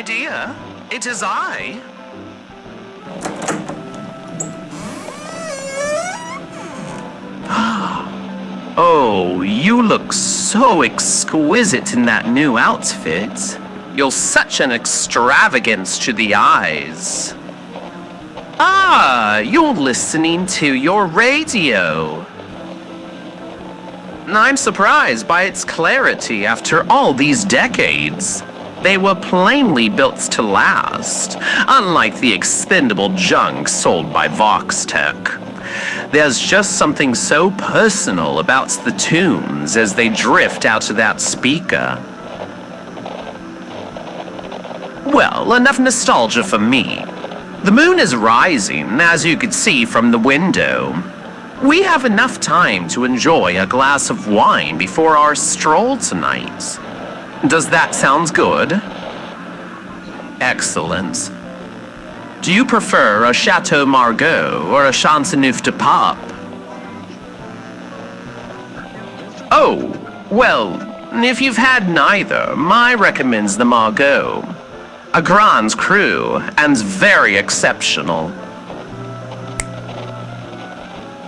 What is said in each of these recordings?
dear. It is I. Oh, you look so exquisite in that new outfit. You're such an extravagance to the eyes. Ah, you're listening to your radio. I'm surprised by its clarity after all these decades. They were plainly built to last, unlike the expendable junk sold by Vox Tech. There's just something so personal about the tunes as they drift out of that speaker. Well, enough nostalgia for me. The moon is rising, as you could see from the window. We have enough time to enjoy a glass of wine before our stroll tonight. Does that sound good? Excellent. Do you prefer a Chateau Margaux or a Chateauneuf de Pape? Oh, well, if you've had neither, I recommend the Margaux. A Grand Cru, and very exceptional.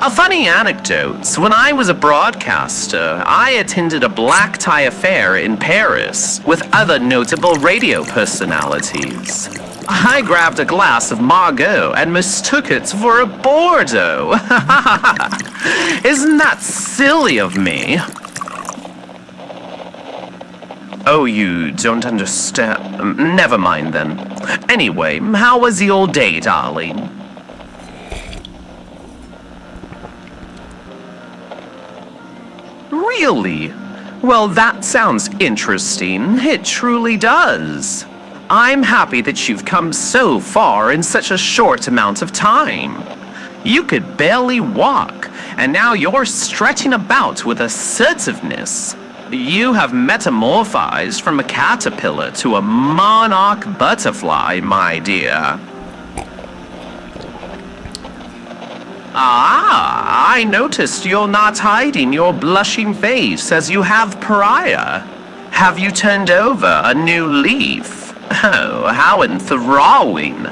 A funny anecdote, when I was a broadcaster, I attended a black tie affair in Paris with other notable radio personalities. I grabbed a glass of Margaux and mistook it for a Bordeaux. Isn't that silly of me? Oh, you don't understand. Never mind then. Anyway, how was your day, darling? Really? Well, that sounds interesting. It truly does. I'm happy that you've come so far in such a short amount of time. You could barely walk, and now you're stretching about with assertiveness. You have metamorphosed from a caterpillar to a monarch butterfly, my dear. Ah, I noticed you're not hiding your blushing face as you have prior. Have you turned over a new leaf? Oh, how enthralling.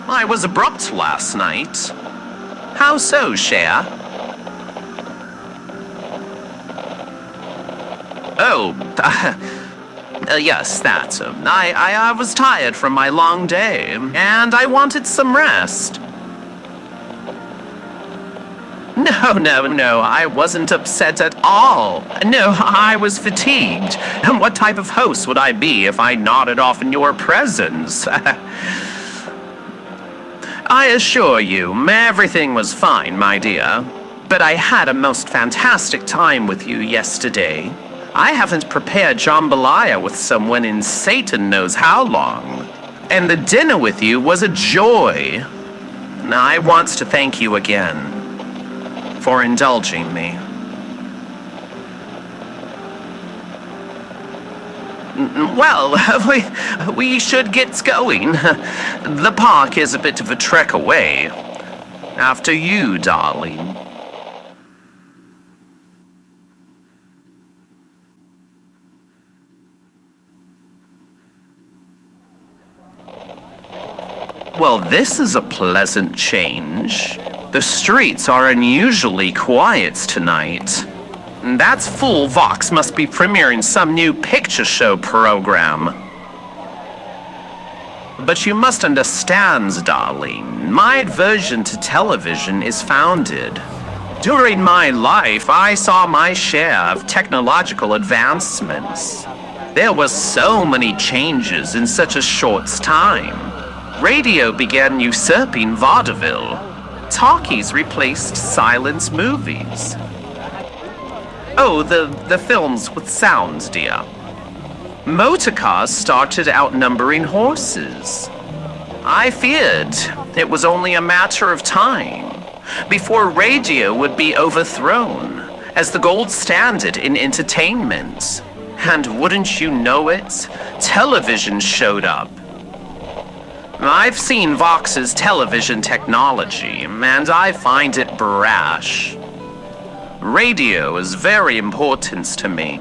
I was abrupt last night. How so, Cher? Oh, yes, that. I was tired from my long day, and I wanted some rest. No, I wasn't upset at all. No, I was fatigued. And what type of host would I be if I nodded off in your presence? I assure you, everything was fine, my dear. But I had a most fantastic time with you yesterday. I haven't prepared jambalaya with someone in Satan knows how long. And the dinner with you was a joy. I want to thank you again for indulging me. Well, we should get going. The park is a bit of a trek away. After you, darling. Well, this is a pleasant change. The streets are unusually quiet tonight. That's fool Vox must be premiering some new picture show program. But you must understand, darling, my aversion to television is founded. During my life, I saw my share of technological advancements. There were so many changes in such a short time. Radio began usurping vaudeville. Talkies replaced silent movies. Oh, the films with sounds, dear. Motorcars started outnumbering horses. I feared it was only a matter of time before radio would be overthrown as the gold standard in entertainment. And wouldn't you know it, television showed up. I've seen Vox's television technology, and I find it brash. Radio is very important to me.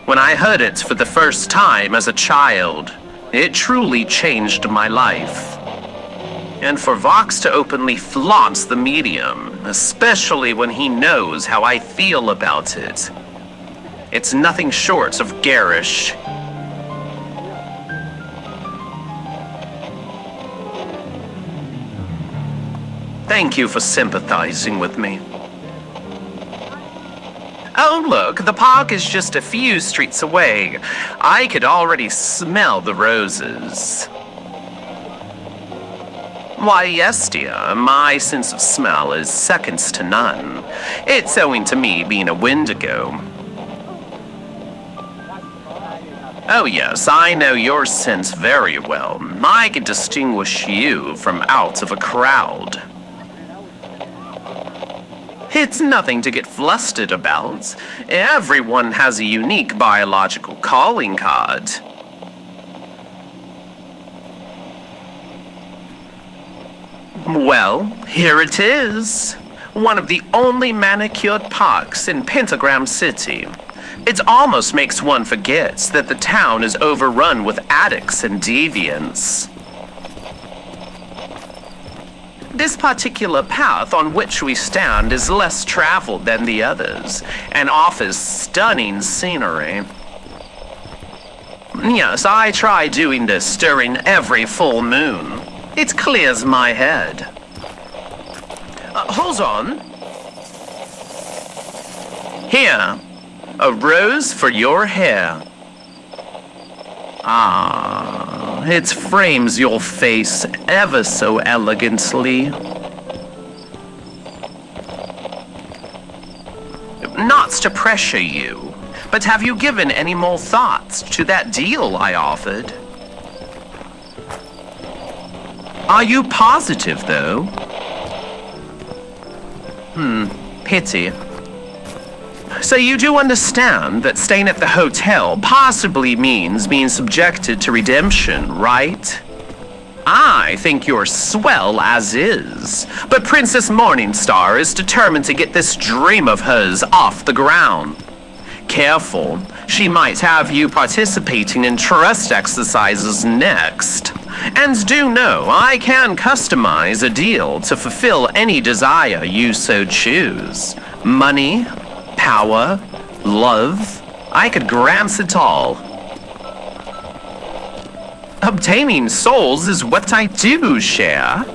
When I heard it for the first time as a child, it truly changed my life. And for Vox to openly flaunt the medium, especially when he knows how I feel about it, it's nothing short of garish. Thank you for sympathizing with me. Oh, look, the park is just a few streets away. I could already smell the roses. Why, yes, dear, my sense of smell is seconds to none. It's owing to me being a Wendigo. Oh, yes, I know your sense very well. I can distinguish you from out of a crowd. It's nothing to get flustered about. Everyone has a unique biological calling card. Well, here it is. One of the only manicured parks in Pentagram City. It almost makes one forget that the town is overrun with addicts and deviants. This particular path on which we stand is less traveled than the others, and offers stunning scenery. Yes, I try doing this during every full moon. It clears my head. Hold on. Here, a rose for your hair. Ah, it frames your face ever so elegantly. Not to pressure you, but have you given any more thought to that deal I offered? Are you positive, though? Pity. So you do understand that staying at the hotel possibly means being subjected to redemption, right? I think you're swell as is, but Princess Morningstar is determined to get this dream of hers off the ground. Careful, she might have you participating in trust exercises next. And do know, I can customize a deal to fulfill any desire you so choose. Money, power, love, I could grant it all. Obtaining souls is what I do share.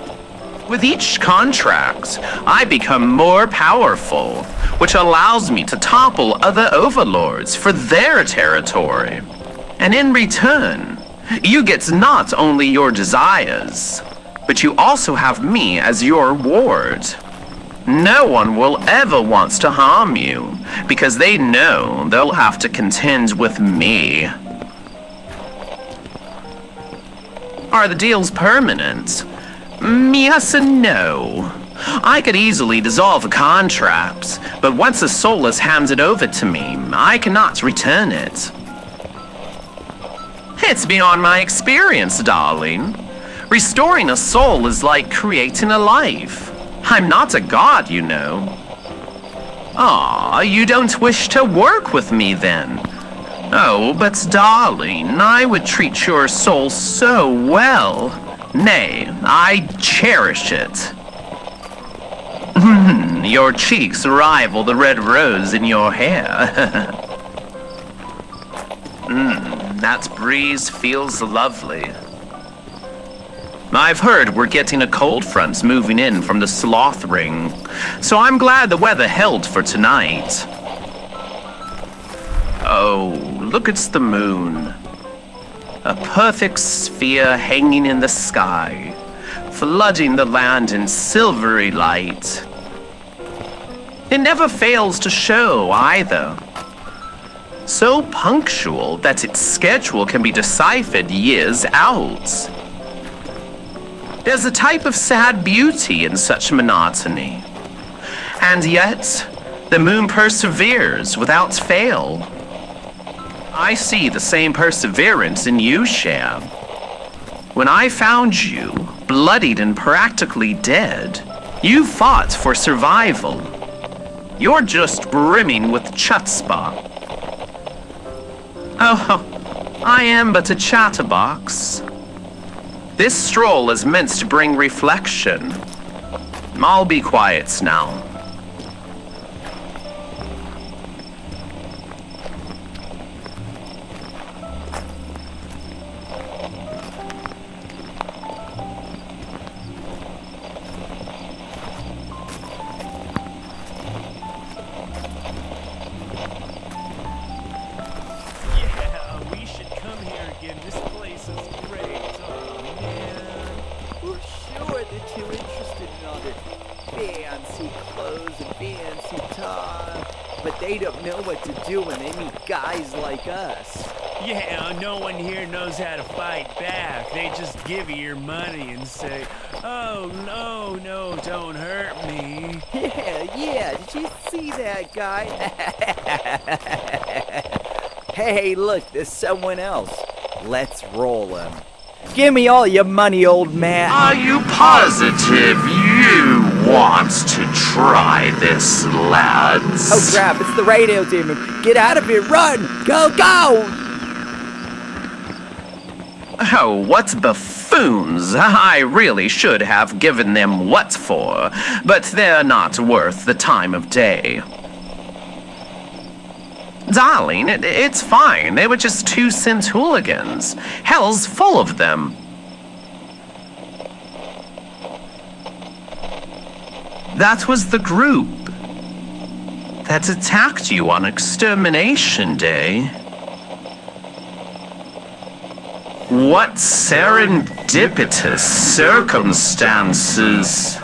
With each contract, I become more powerful, which allows me to topple other overlords for their territory. And in return, you get not only your desires, but you also have me as your ward. No one will ever want to harm you, because they know they'll have to contend with me. Are the deals permanent? Yes and no. I could easily dissolve a contract, but once a soul is handed over to me, I cannot return it. It's beyond my experience, darling. Restoring a soul is like creating a life. I'm not a god, you know. Ah, you don't wish to work with me then? Oh, but darling, I would treat your soul so well. Nay, I cherish it. Your cheeks rival the red rose in your hair. That breeze feels lovely. I've heard we're getting a cold front moving in from the Sloth Ring, so I'm glad the weather held for tonight. Oh, look, it's the moon. A perfect sphere hanging in the sky, flooding the land in silvery light. It never fails to show either. So punctual that its schedule can be deciphered years out. There's a type of sad beauty in such monotony. And yet, the moon perseveres without fail. I see the same perseverance in you, Sham. When I found you, bloodied and practically dead, you fought for survival. You're just brimming with chutzpah. Oh, I am but a chatterbox. This stroll is meant to bring reflection. I'll be quiet now. They don't know what to do when they meet guys like us. Yeah, no one here knows how to fight back. They just give you your money and say, oh, no, don't hurt me. Yeah, did you see that guy? Hey, look, there's someone else. Let's roll him. Give me all your money, old man. Are you positive you want to try this, lads? Oh crap, it's the radio demon. Get out of here, run! Go, go! Oh, what buffoons. I really should have given them what for, but they're not worth the time of day. Darling, it's fine. They were just 2-cent hooligans. Hell's full of them. That was the group that attacked you on Extermination Day. What serendipitous circumstances.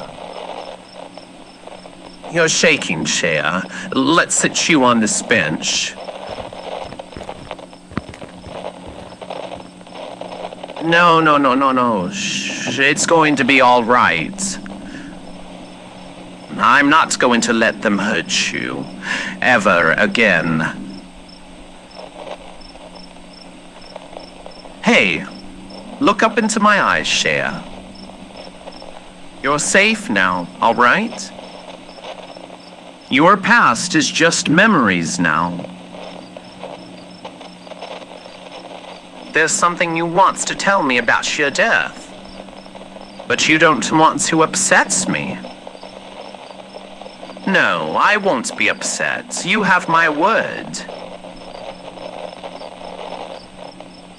You're shaking, chair. Let's sit you on this bench. No. Shh. It's going to be all right. I'm not going to let them hurt you. Ever again. Hey, look up into my eyes, Shea. You're safe now, all right? Your past is just memories now. There's something you want to tell me about your death, but you don't want to upset me. No, I won't be upset. You have my word.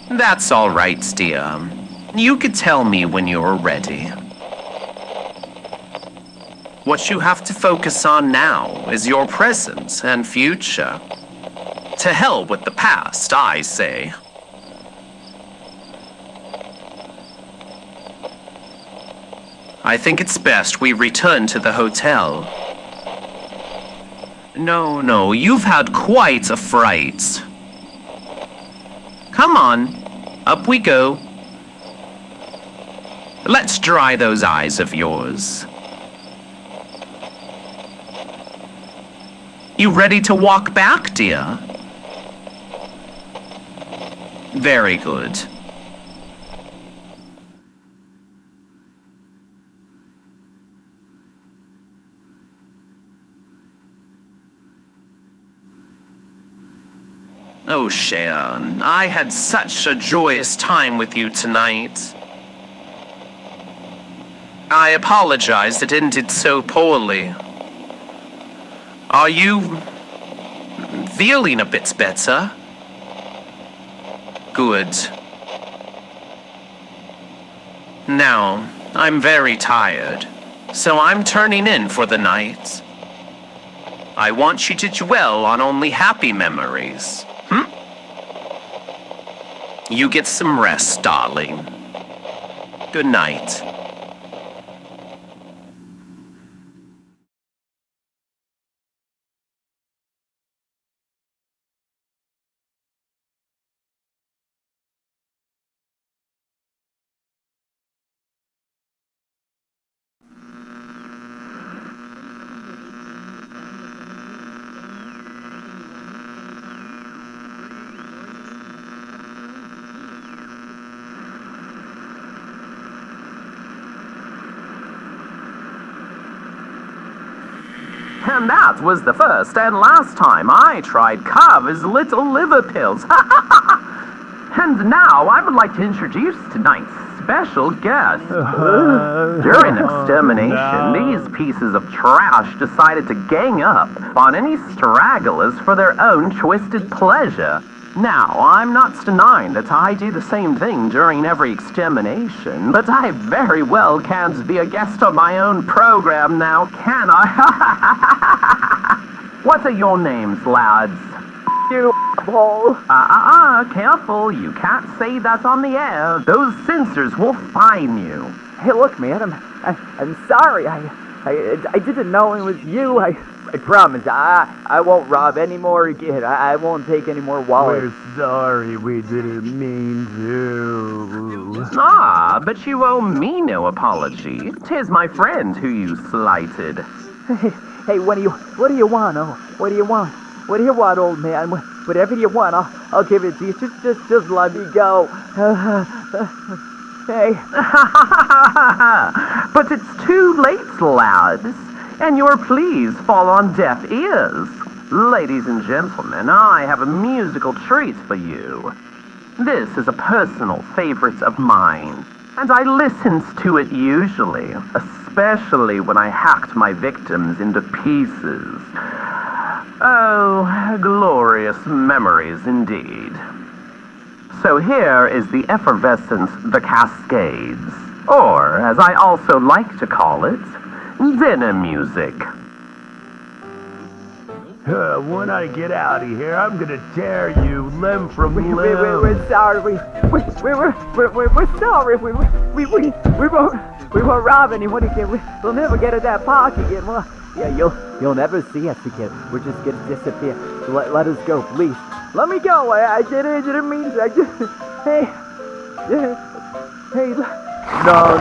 That's all right, dear. You could tell me when you're ready. What you have to focus on now is your present and future. To hell with the past, I say. I think it's best we return to the hotel. No, you've had quite a fright. Come on, up we go. Let's dry those eyes of yours. You ready to walk back, dear? Very good. Oh, Sharon, I had such a joyous time with you tonight. I apologize it ended so poorly. Are you feeling a bit better? Good. Now, I'm very tired, so I'm turning in for the night. I want you to dwell on only happy memories. You get some rest, darling. Good night. And that was the first and last time I tried Carver's little liver pills. And now I would like to introduce tonight's special guest. During extermination, these pieces of trash decided to gang up on any stragglers for their own twisted pleasure. Now, I'm not denying that I do the same thing during every extermination, but I very well can't be a guest on my own program now, can I? What are your names, lads? You Paul. Careful, you can't say that on the air. Those censors will fine you. Hey, look, man, I'm sorry. I didn't know it was you. I promise, I won't rob any more again. I won't take any more wallets. We're sorry, we didn't mean to. But you owe me no apology. 'Tis my friend who you slighted. Hey, what do you want? Oh, what do you want? What do you want, old man? Whatever you want, I'll give it to you. Just let me go. Hey. But it's too late, lads. And your pleas fall on deaf ears. Ladies and gentlemen, I have a musical treat for you. This is a personal favorite of mine, and I listen to it usually, especially when I hacked my victims into pieces. Oh, glorious memories indeed. So here is the effervescence, the Cascades, or as I also like to call it, dinner music. When I get out of here, I'm gonna tear you limb from limb. We're sorry. We're sorry. We won't rob anyone again. We'll never get at that park again. Well, yeah, you'll never see us again. We're just gonna disappear. So let us go, please. Let me go. I didn't mean to. Hey. No.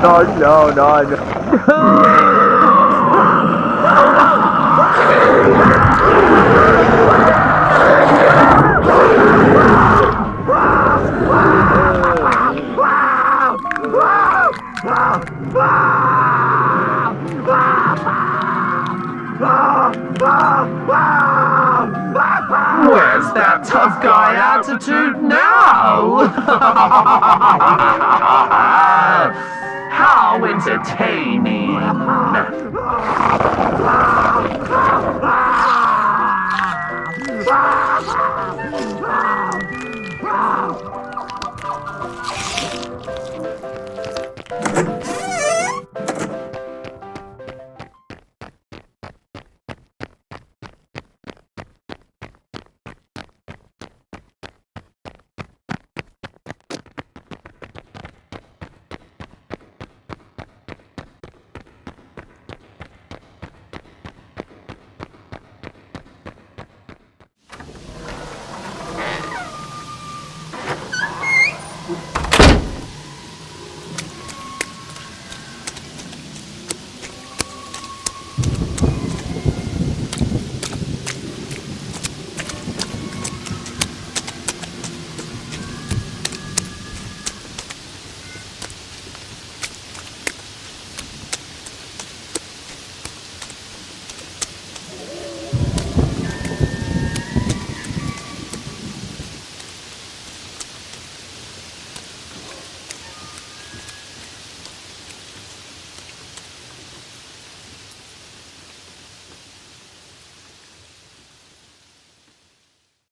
Where's that tough guy attitude now? How entertaining!